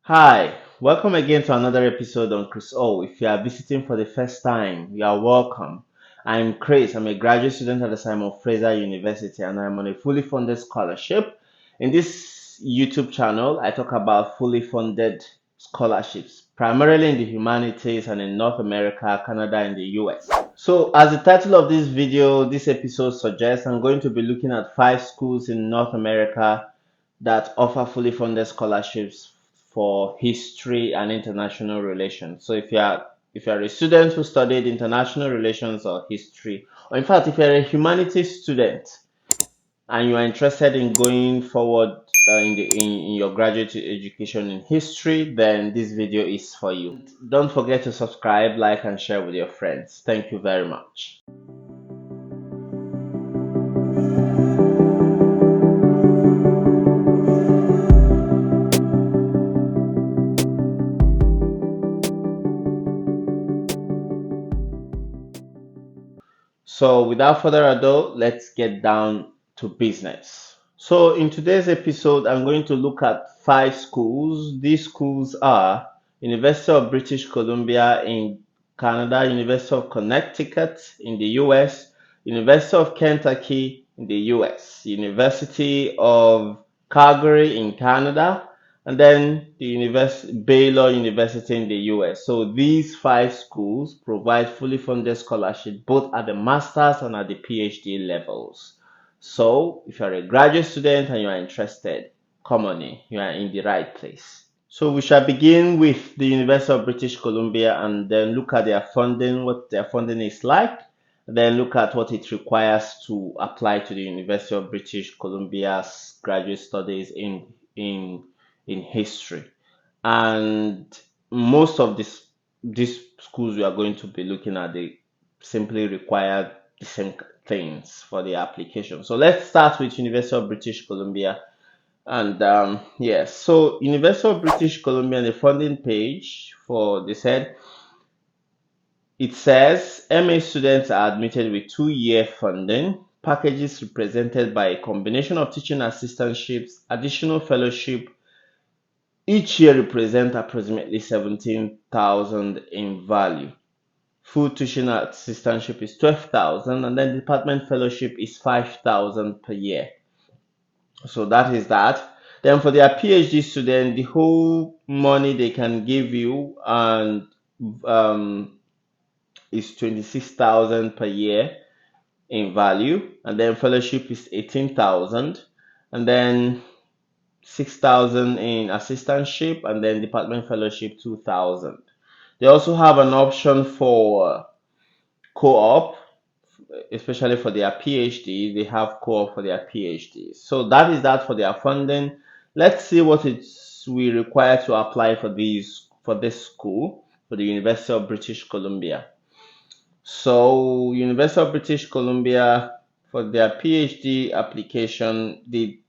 Hi, welcome again to another episode on Chrys-O. If you are visiting for the first time, you are welcome. I'm Chris. I'm a graduate student at the Simon Fraser University and I'm on a fully funded scholarship. In this YouTube channel, I talk about fully funded scholarships, primarily in the humanities and in North America, Canada, and the US. So, as the title of this video, this episode suggests, I'm going to be looking at 5 schools in North America that offer fully funded scholarships for history and international relations. So if you're a student who studied international relations or history, or in fact if you're a humanities student and you are interested in going forward in your graduate education in history, then this video is for you. Don't forget to subscribe, like, and share with your friends. Thank you very much. So without further ado, let's get down to business. So in today's episode, I'm going to look at 5 schools. These schools are University of British Columbia in Canada, University of Connecticut in the US, University of Kentucky in the US, University of Calgary in Canada, and then the Baylor University in the US. So these 5 schools provide fully funded scholarship both at the master's and at the PhD levels. So if you're a graduate student and you are interested, come on in, you are in the right place. So we shall begin with the University of British Columbia and then look at their funding, what their funding is like, then look at what it requires to apply to the University of British Columbia's graduate studies in history. And most of these schools we are going to be looking at, they simply require the same things for the application. So let's start with University of British Columbia. And yes, so University of British Columbia, the funding page for this said it says MA students are admitted with 2-year funding, packages represented by a combination of teaching assistantships, additional fellowship. Each year represent approximately 17,000 in value. Full tuition assistantship is 12,000 and then department fellowship is 5,000 per year. So that is that. Then for their PhD student, the whole money they can give you and is 26,000 per year in value, and then fellowship is 18,000, and then 6,000 in assistantship, and then department fellowship 2,000. They also have an option for co-op, especially for their PhD. They have co-op for their PhD. So that is that for their funding. Let's see what we require to apply for this school, for the University of British Columbia. So University of British Columbia, for their PhD application, the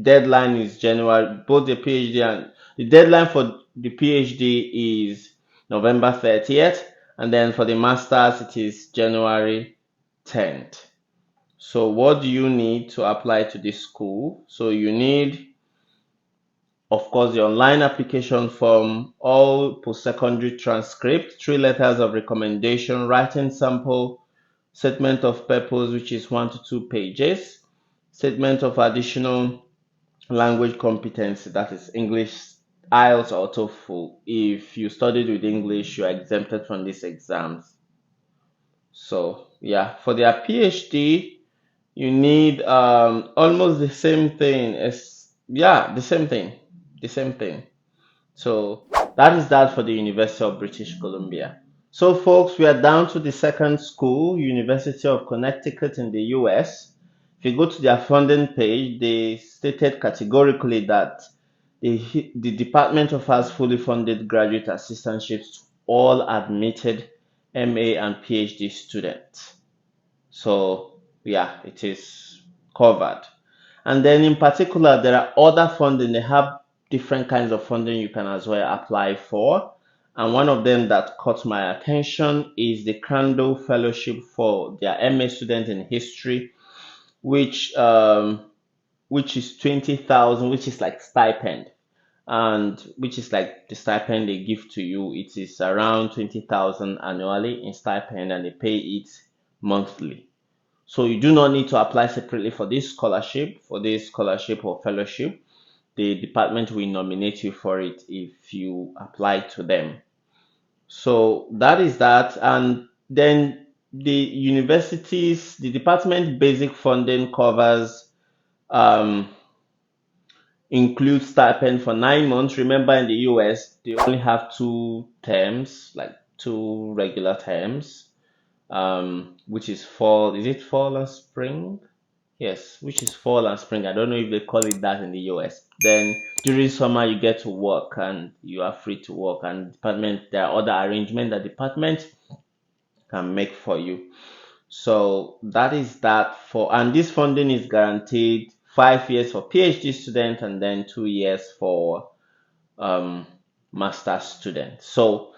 deadline is January. Both the PhD and the deadline for the PhD is November 30th, and then for the masters it is January 10th. So what do you need to apply to this school? So you need, of course, the online application form, all post-secondary transcript, 3 letters of recommendation, writing sample, statement of purpose, which is 1 to 2 pages, statement of additional language competency, that is English, IELTS or TOEFL. If you studied with English, you are exempted from these exams. So yeah, for their PhD, you need almost the same thing as, yeah, the same thing. So that is that for the University of British Columbia. So folks, we are down to the second school, University of Connecticut in the US. If you go to their funding page, they stated categorically that the department offers fully funded graduate assistantships to all admitted MA and PhD students. So yeah, it is covered. And then in particular, there are other funding. They have different kinds of funding you can as well apply for. And one of them that caught my attention is the Crandall Fellowship for their MA student in history, which is 20,000, which is like stipend. and which is like the stipend they give to you. It is around 20,000 annually in stipend, and they pay it monthly. So you do not need to apply separately for this scholarship, or fellowship. The department will nominate you for it if you apply to them. So that is that. And then the department basic funding covers, um, includes stipend for 9 months. Remember, in the US, they only have two terms, like two regular terms, which is fall. Is it fall and spring? Yes, which is fall and spring. I don't know if they call it that in the US. Then during summer, you get to work and you are free to work. And department, there are other arrangements that department can make for you. So that is that for, and this funding is guaranteed 5 years for PhD students and then 2 years for um, master's students. So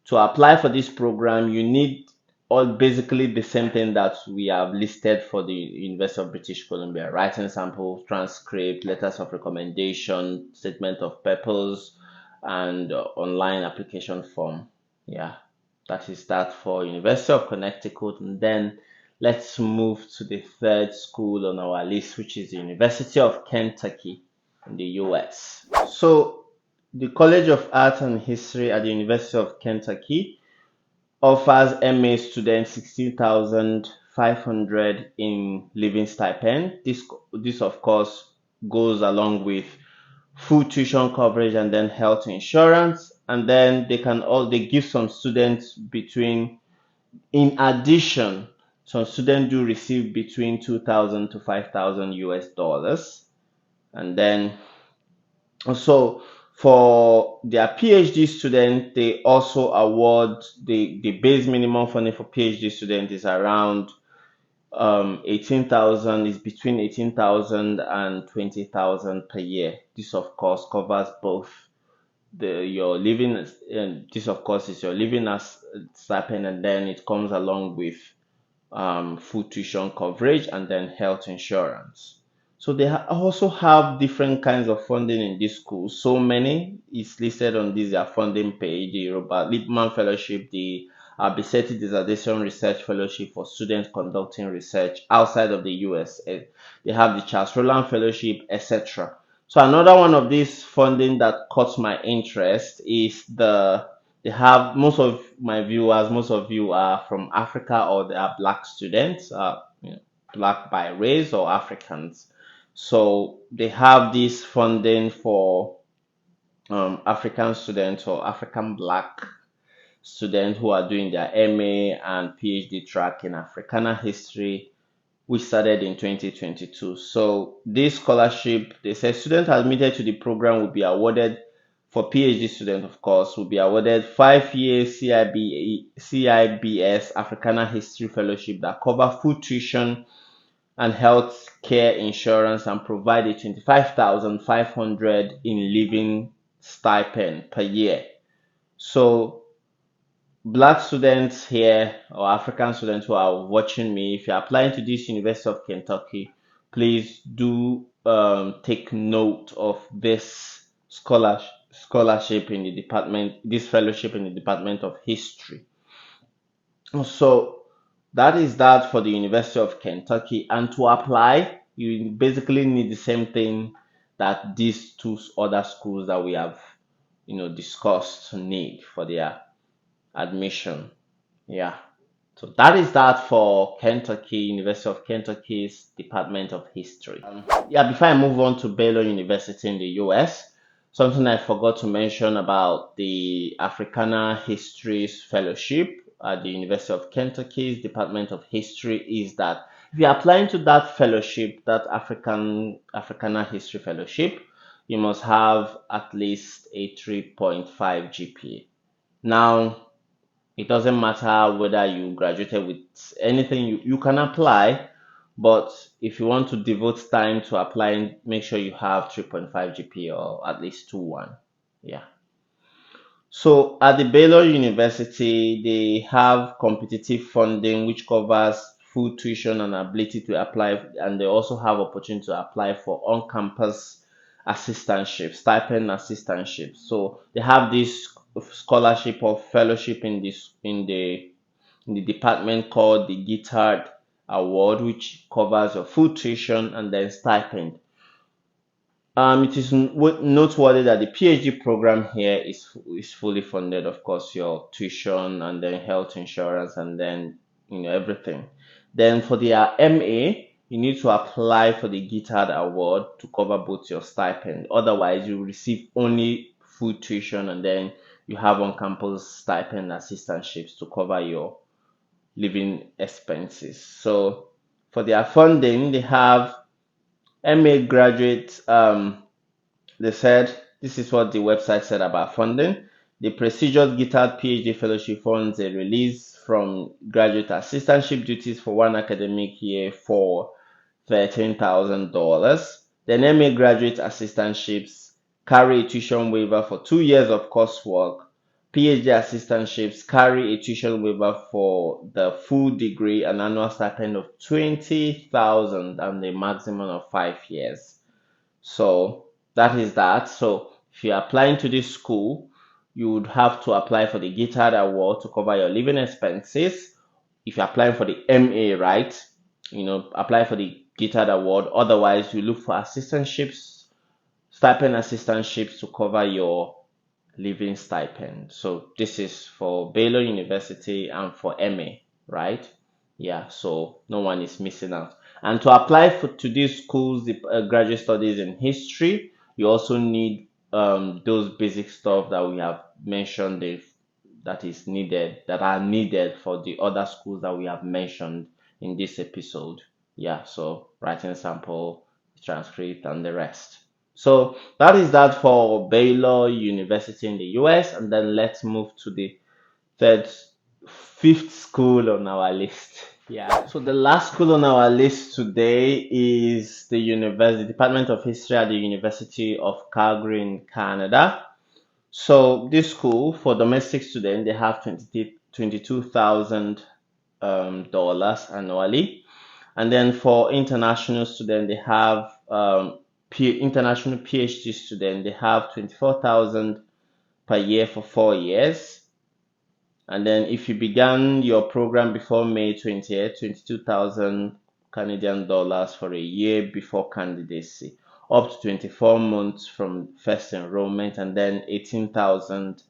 to apply for this program, you need all basically the same thing that we have listed for the University of British Columbia: writing sample, transcript, letters of recommendation, statement of purpose, and online application form. Yeah, that is that for University of Connecticut. And then let's move to the third school on our list, which is the University of Kentucky in the US. So the College of Art and History at the University of Kentucky offers MA students 16,500 in living stipend. This of course goes along with full tuition coverage and then health insurance. And then they give some students in addition, some students do receive between 2,000 to 5,000 US dollars. And then also for their PhD student, they also award the base minimum funding for PhD student is around 18,000, is between 18,000 and 20,000 per year. This of course covers both your living, and this of course is your living as stipend, and then it comes along with full tuition coverage and then health insurance. So they also have different kinds of funding in this school. So many is listed on this their funding page: the Robert Lippmann Fellowship, the 𝐅𝐔𝐍𝐃𝐄𝐃 Dissertation Research Fellowship for students conducting research outside of the US. They have the Charles Rowland Fellowship, etc. So another one of these funding that caught my interest is they have, most of you are from Africa, or they are black students, black by race or Africans. So they have this funding for African students or African black students who are doing their MA and PhD track in Africana history, which started in 2022. So this scholarship, they say students admitted to the program will be awarded, for PhD students, of course, will be awarded 5-year CIBS Africana History Fellowship that cover full tuition and health care insurance and provide a 25,500 in living stipend per year. So black students here, or African students who are watching me, if you're applying to this University of Kentucky, please do take note of this scholarship in the department, this fellowship in the Department of History. So that is that for the University of Kentucky. And to apply, you basically need the same thing that these two other schools that we have, discussed need for their admission. Yeah. So that is that for Kentucky, University of Kentucky's Department of History. Before I move on to Baylor University in the US, something I forgot to mention about the Africana Histories Fellowship at the University of Kentucky's Department of History is that if you're applying to that fellowship, that Africana History Fellowship, you must have at least a 3.5 GPA. Now, it doesn't matter whether you graduated with anything, you can apply, but if you want to devote time to applying, make sure you have 3.5 GPA or at least 2.1. Yeah. So at the Baylor University, they have competitive funding which covers full tuition and ability to apply, and they also have opportunity to apply for on-campus assistantship, stipend assistantship. So they have this scholarship or fellowship in the department called the 𝐒𝐃𝐃 Award, which covers your food, tuition, and then stipend. It is noteworthy that the PhD program here is fully funded. Of course, your tuition and then health insurance and then everything. Then for the MA, you need to apply for the 𝐒𝐃𝐃 Award to cover both your stipend. Otherwise, you receive only food, tuition, and then you have on-campus stipend assistantships to cover your living expenses. So for their funding, they have MA graduates. They said this is what the website said about funding. The prestigious 𝐒𝐃𝐃 PhD fellowship funds a release from graduate assistantship duties for one academic year for $13,000. Then MA graduate assistantships carry a tuition waiver for 2 years of coursework. PhD assistantships carry a tuition waiver for the full degree, an annual stipend of $20,000 and a maximum of 5 years. So that is that. So if you're applying to this school, you would have to apply for the 𝐒𝐃𝐃 Award to cover your living expenses. If you're applying for the MA, right, apply for the 𝐒𝐃𝐃 Award. Otherwise, you look for assistantships, stipend assistantships to cover your living stipend. So this is for Baylor University and for MA, right? Yeah, so no one is missing out. And to apply to these schools, the graduate studies in history, you also need those basic stuff that we have mentioned that are needed for the other schools that we have mentioned in this episode. Yeah, so writing sample, transcript, and the rest. So that is that for Baylor University in the US, and then let's move to the fifth school on our list. Yeah, so the last school on our list today is the Department of History at the University of Calgary in Canada. So this school, for domestic students, they have $22,000 annually, and then for international students, they have international PhD students, they have $24,000 per year for 4 years. And then if you began your program before May 20th, 22,000 Canadian dollars for a year before candidacy, up to 24 months from first enrollment, and then 18,000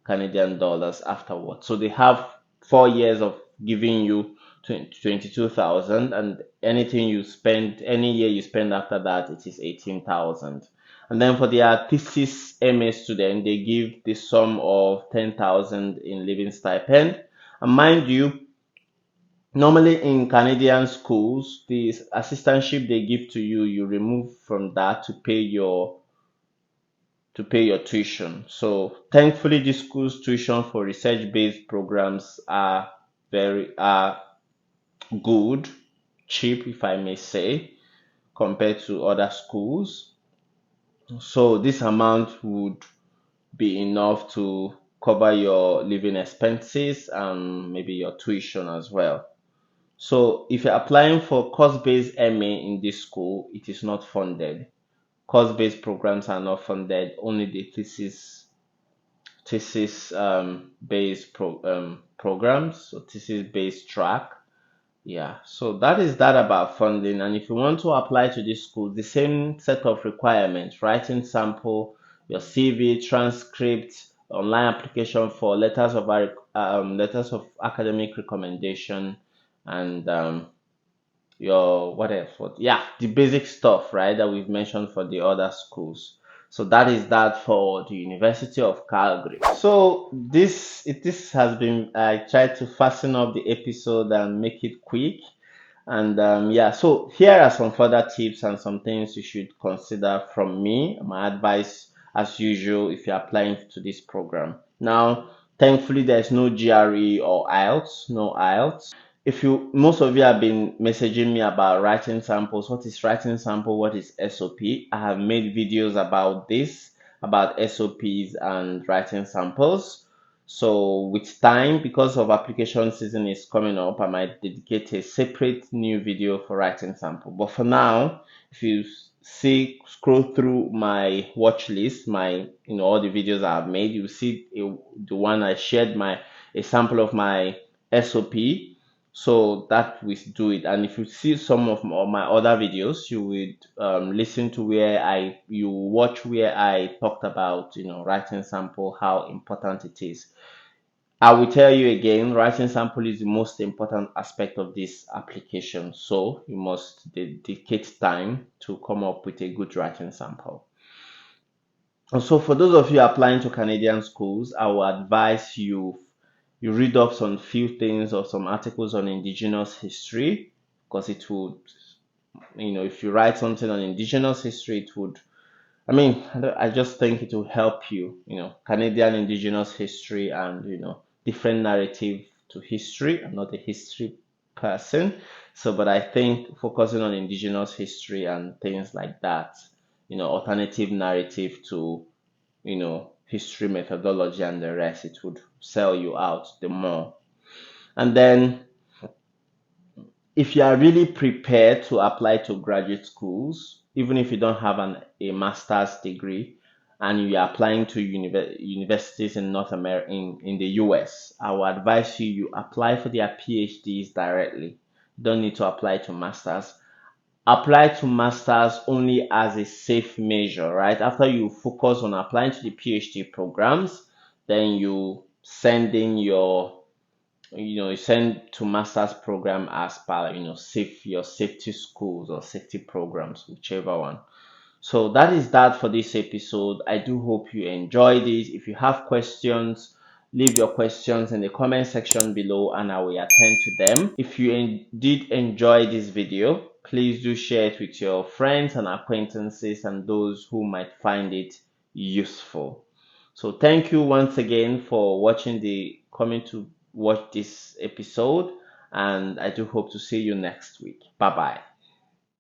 Canadian dollars afterwards. So they have 4 years of giving you 22,000, and anything you spend, any year you spend after that, it is 18,000. And then for their thesis MA student, they give the sum of 10,000 in living stipend. And mind you, normally in Canadian schools, the assistantship they give to you, you remove from that to pay your tuition. So thankfully, the school's tuition for research-based programs are good, cheap, if I may say, compared to other schools. So this amount would be enough to cover your living expenses and maybe your tuition as well. So if you're applying for course-based MA in this school, it is not funded. Course-based programs are not funded, only the thesis based programs, so thesis based track. Yeah, so that is that about funding. And if you want to apply to this school, the same set of requirements: writing sample, your CV, transcript, online application for letters of academic recommendation, and your what else? The basic stuff, right, that we've mentioned for the other schools. So that is that for the University of Calgary. So this has been, I tried to fasten up the episode and make it quick. And so here are some further tips and some things you should consider from me. My advice, as usual, if you're applying to this program. Now, thankfully, there's no GRE or IELTS, no IELTS. Most of you have been messaging me about writing samples. What is writing sample? What is SOP? I have made videos about this, about SOPs and writing samples. So with time, because of application season is coming up, I might dedicate a separate new video for writing sample. But for now, if you scroll through my watch list, my all the videos I've made, you see the one I shared a sample of my SOP. So that we do it. And if you see some of my other videos, you would listen to where you watch where I talked about writing sample, how important it is. I will tell you again, writing sample is the most important aspect of this application. So you must dedicate time to come up with a good writing sample. And so for those of you applying to Canadian schools, I will advise you read up some few things or some articles on Indigenous history, because it would, if you write something on Indigenous history, it would, I just think it will help you, Canadian Indigenous history and, different narrative to history. I'm not a history person, but I think focusing on Indigenous history and things like that, alternative narrative to, history methodology and the rest, it would sell you out the more. And then if you are really prepared to apply to graduate schools, even if you don't have a master's degree and you are applying to universities in North America, in the US, I would advise you apply for their PhDs directly. You don't need to apply to masters. Apply to masters only as a safe measure, right? After you focus on applying to the PhD programs, then you send in you send to master's program as per your safety schools or safety programs, whichever one. So that is that for this episode. I do hope you enjoy this. If you have questions, leave your questions in the comment section below and I will attend to them. If you did enjoy this video, please do share it with your friends and acquaintances and those who might find it useful. So thank you once again for coming to watch this episode, and I do hope to see you next week. Bye bye.